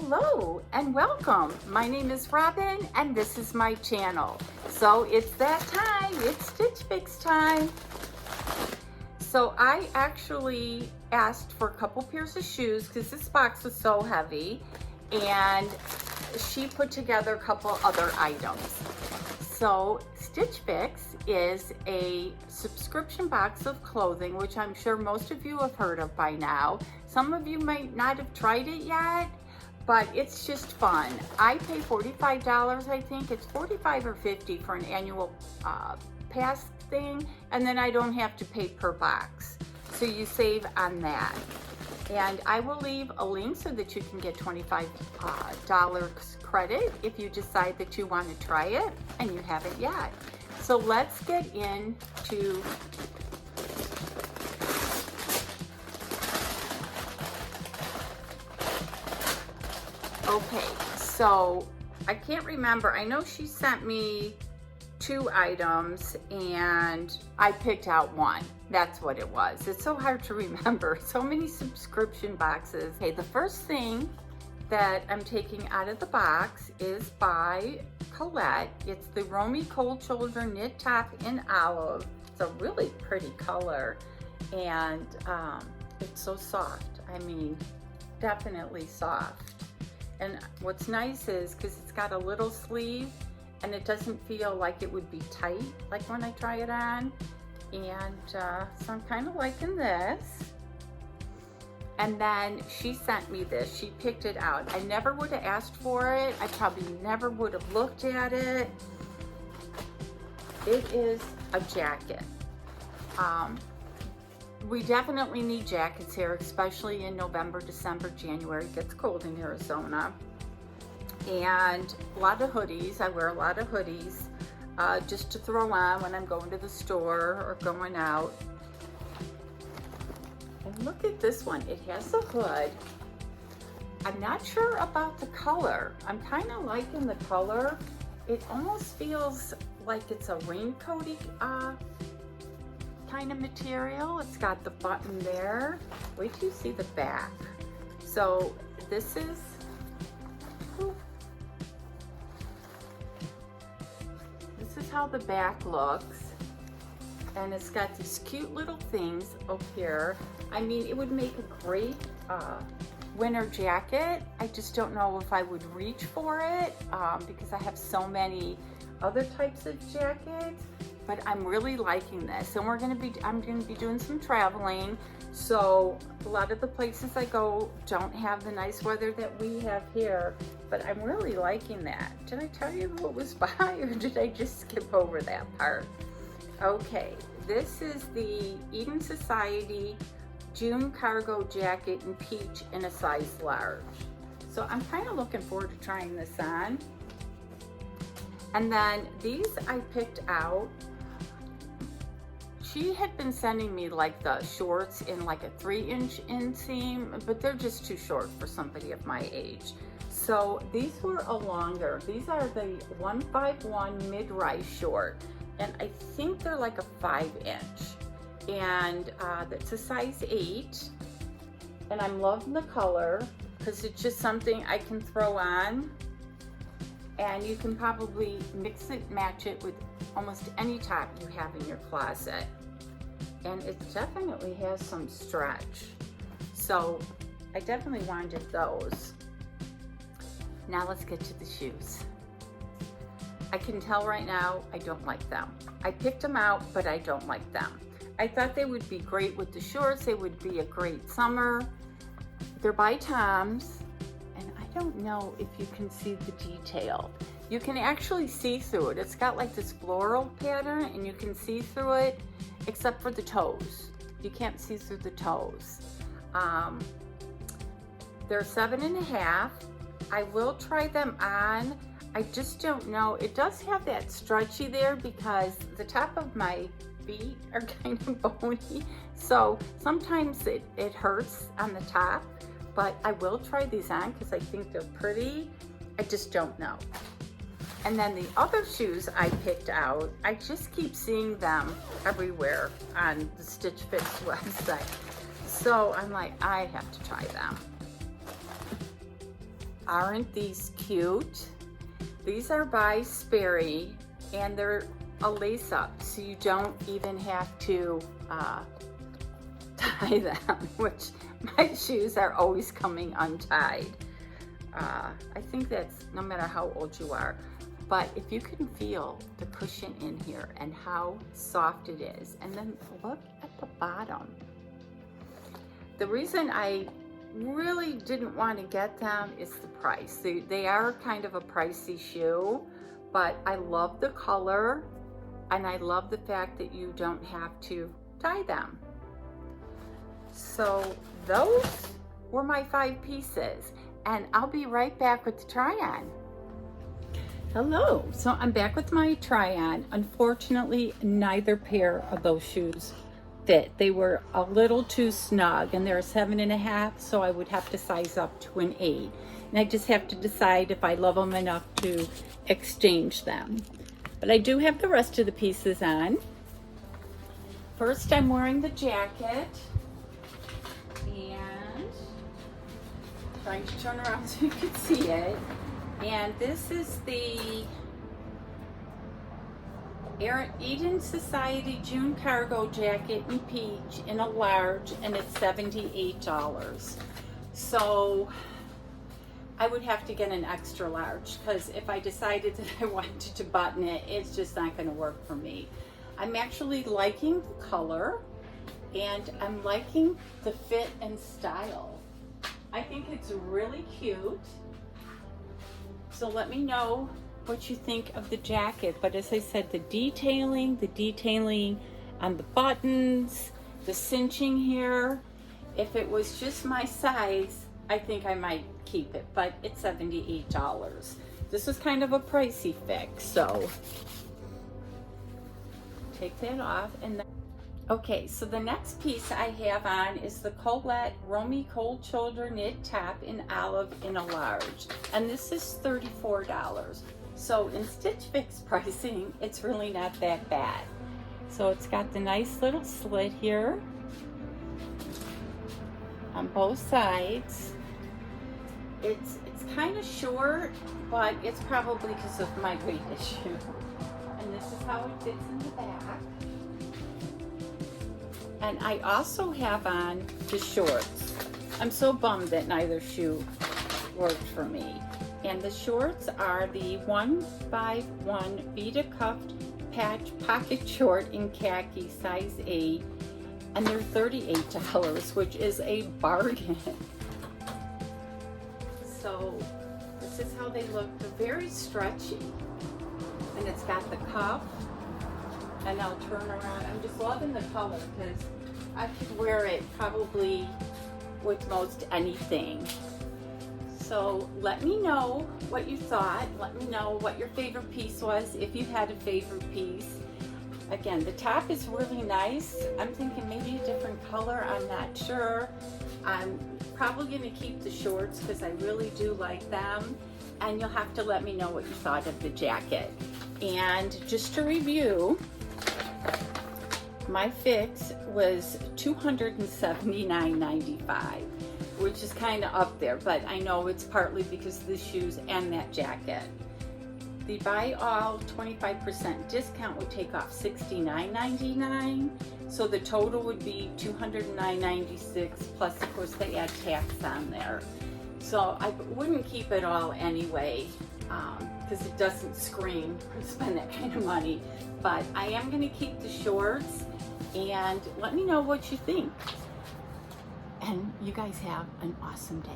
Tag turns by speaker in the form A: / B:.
A: Hello and welcome. My name is Robyn and this is my channel. So it's that time, it's Stitch Fix time. So I actually asked for a couple pairs of shoes because this box was so heavy, and she put together a couple other items. So Stitch Fix is a subscription box of clothing, which I'm sure most of you have heard of by now. Some of you might not have tried it yet, but it's just fun. I pay $45, I think. It's $45 or $50 for an annual pass thing, and then I don't have to pay per box. So you save on that. And I will leave a link so that you can get $25 credit if you decide that you want to try it and you haven't yet. So let's get into okay, so I can't remember. I know she sent me 2 items and I picked out one. That's what it was. It's so hard to remember. So many subscription boxes. Okay, the first thing that I'm taking out of the box is by Colette. It's the Romy Cold Shoulder Knit Top in Olive. It's a really pretty color, and it's so soft. I mean, definitely soft. And what's nice is because it's got a little sleeve and it doesn't feel like it would be tight like when I try it on. And so I'm kind of liking this. And then she sent me this. She picked it out. I never would have asked for it. I probably never would have looked at it. It is a jacket. We definitely need jackets here, especially in November, December, January. It gets cold in Arizona. And a lot of hoodies. I wear a lot of hoodies just to throw on when I'm going to the store or going out. And look at this one. It has a hood. I'm not sure about the color. I'm kind of liking the color. It almost feels like it's a raincoaty kind of material. It's got the button there. Wait till you see the back. So this is how the back looks, and it's got these cute little things up here. I mean, it would make a great winter jacket. I just don't know if I would reach for it because I have so many other types of jackets. But I'm really liking this, and I'm gonna be doing some traveling. So a lot of the places I go don't have the nice weather that we have here, but I'm really liking that. Did I tell you who it was by, or did I just skip over that part? Okay, this is the Eden Society June cargo jacket in peach in a size large. So I'm kind of looking forward to trying this on. And then these I picked out. She had been sending me like the shorts in like a 3-inch inseam, but they're just too short for somebody of my age. So these were a longer. These are the 151 mid-rise short, and I think they're like a 5-inch, and it's a size 8. And I'm loving the color because it's just something I can throw on, and you can probably mix it, match it with almost any top you have in your closet. And it definitely has some stretch. So I definitely wanted those. Now let's get to the shoes. I can tell right now I don't like them. I picked them out, but I don't like them. I thought they would be great with the shorts. They would be a great summer. They're by Tom's, and I don't know if you can see the detail. You can actually see through it. It's got like this floral pattern, and you can see through it, except for the toes. You can't see through the toes. They're 7.5. I will try them on. I just don't know. It does have that stretchy there because the top of my feet are kind of bony. So sometimes it hurts on the top, but I will try these on because I think they're pretty. I just don't know. And then the other shoes I picked out, I just keep seeing them everywhere on the Stitch Fix website. So I'm like, I have to try them. aren't these cute? These are by Sperry, and they're a lace up, so you don't even have to tie them, which my shoes are always coming untied. I think that's no matter how old you are. But if you can feel the cushion in here and how soft it is, and then look at the bottom. The reason I really didn't want to get them is the price. They are kind of a pricey shoe, but I love the color and I love the fact that you don't have to tie them. So those were my 5 pieces, and I'll be right back with the try-on. Hello, so I'm back with my try-on. Unfortunately, neither pair of those shoes fit. They were a little too snug, and they're a 7.5, so I would have to size up to an 8. And I just have to decide if I love them enough to exchange them. But I do have the rest of the pieces on. First, I'm wearing the jacket, and trying to turn around so you can see it. And this is the Eden Society June cargo jacket in peach in a large, and it's $78. So I would have to get an extra large, because if I decided that I wanted to button it, it's just not going to work for me. I'm actually liking the color, and I'm liking the fit and style. I think it's really cute. So let me know what you think of the jacket. But as I said, the detailing on the buttons, the cinching here, if it was just my size, I think I might keep it, but it's $78. This is kind of a pricey fix, so take that off. And then, okay, so the next piece I have on is the Colette Romy Cold Shoulder Knit Top in olive in a large, and this is $34. So in Stitch Fix pricing, it's really not that bad. So it's got the nice little slit here on both sides. It's kind of short, but it's probably because of my weight issue. And this is how it fits in the back. And I also have on the shorts. I'm so bummed that neither shoe worked for me. And the shorts are the 1x1 Vita cuffed patch pocket short in khaki, size 8, and they're $38, which is a bargain. So this is how they look. They're very stretchy, and it's got the cuff. And I'll turn around. I'm just loving the color because I could wear it probably with most anything. So let me know what you thought. Let me know what your favorite piece was, if you had a favorite piece. Again, the top is really nice. I'm thinking maybe a different color. I'm not sure. I'm probably going to keep the shorts because I really do like them. And you'll have to let me know what you thought of the jacket. And just to review, my fix was $279.95, which is kind of up there, but I know it's partly because of the shoes and that jacket. The buy all 25% discount would take off $69.99, so the total would be $209.96, plus of course they add tax on there. So I wouldn't keep it all anyway, because it doesn't scream to spend that kind of money. But I am going to keep the shorts, and let me know what you think. And you guys have an awesome day.